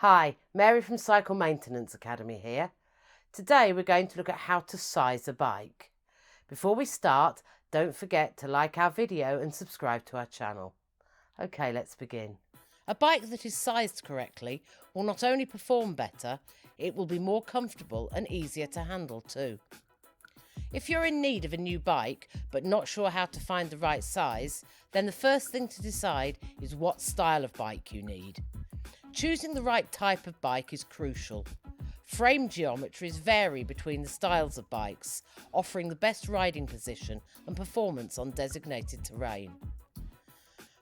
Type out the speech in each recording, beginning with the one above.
Hi, Mary from Cycle Maintenance Academy here. Today we're going to look at how to size a bike. Before we start, don't forget to like our video and subscribe to our channel. Okay, let's begin. A bike that is sized correctly will not only perform better, it will be more comfortable and easier to handle too. If you're in need of a new bike but not sure how to find the right size, then the first thing to decide is what style of bike you need. Choosing the right type of bike is crucial. Frame geometries vary between the styles of bikes, offering the best riding position and performance on designated terrain.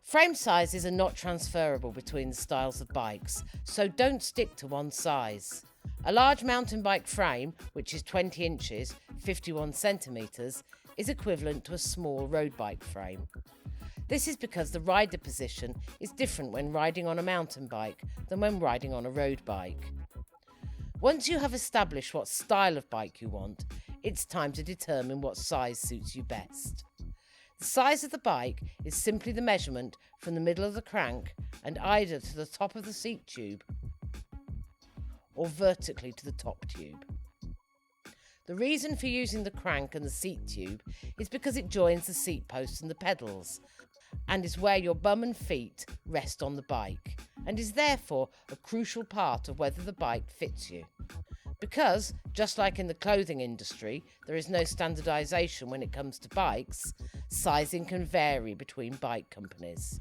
Frame sizes are not transferable between the styles of bikes, so don't stick to one size. A large mountain bike frame, which is 20 inches, 51 centimetres, is equivalent to a small road bike frame. This is because the rider position is different when riding on a mountain bike than when riding on a road bike. Once you have established what style of bike you want, it's time to determine what size suits you best. The size of the bike is simply the measurement from the middle of the crank and either to the top of the seat tube or vertically to the top tube. The reason for using the crank and the seat tube is because it joins the seat post and the pedals and is where your bum and feet rest on the bike and is therefore a crucial part of whether the bike fits you. Because, just like in the clothing industry, there is no standardisation when it comes to bikes, sizing can vary between bike companies.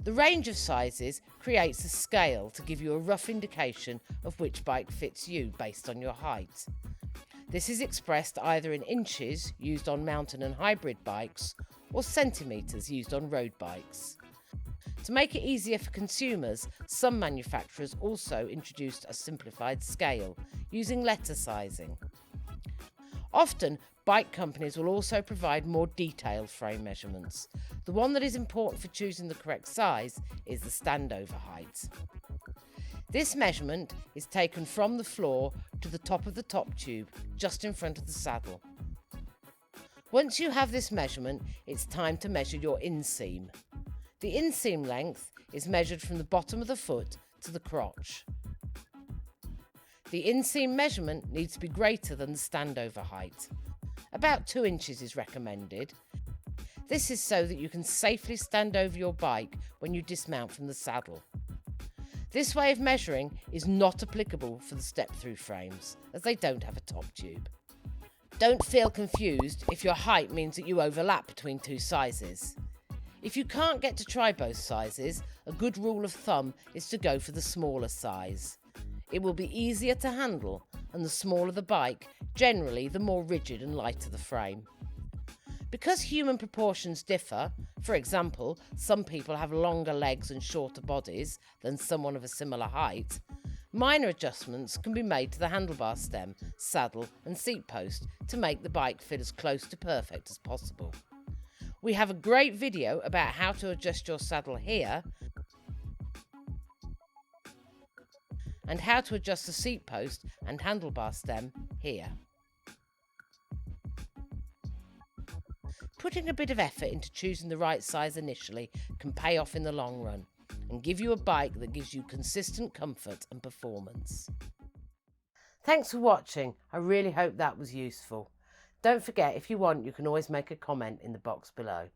The range of sizes creates a scale to give you a rough indication of which bike fits you based on your height. This is expressed either in inches, used on mountain and hybrid bikes, or centimetres used on road bikes. To make it easier for consumers, some manufacturers also introduced a simplified scale, using letter sizing. Often, bike companies will also provide more detailed frame measurements. The one that is important for choosing the correct size is the standover height. This measurement is taken from the floor to the top of the top tube, just in front of the saddle. Once you have this measurement, it's time to measure your inseam. The inseam length is measured from the bottom of the foot to the crotch. The inseam measurement needs to be greater than the standover height. About 2 inches is recommended. This is so that you can safely stand over your bike when you dismount from the saddle. This way of measuring is not applicable for the step-through frames, as they don't have a top tube. Don't feel confused if your height means that you overlap between two sizes. If you can't get to try both sizes, a good rule of thumb is to go for the smaller size. It will be easier to handle, and the smaller the bike, generally the more rigid and lighter the frame. Because human proportions differ, for example, some people have longer legs and shorter bodies than someone of a similar height, minor adjustments can be made to the handlebar stem, saddle and seat post to make the bike fit as close to perfect as possible. We have a great video about how to adjust your saddle here and how to adjust the seat post and handlebar stem here. Putting a bit of effort into choosing the right size initially can pay off in the long run and give you a bike that gives you consistent comfort and performance. Thanks for watching. I really hope that was useful. Don't forget, if you want, you can always make a comment in the box below.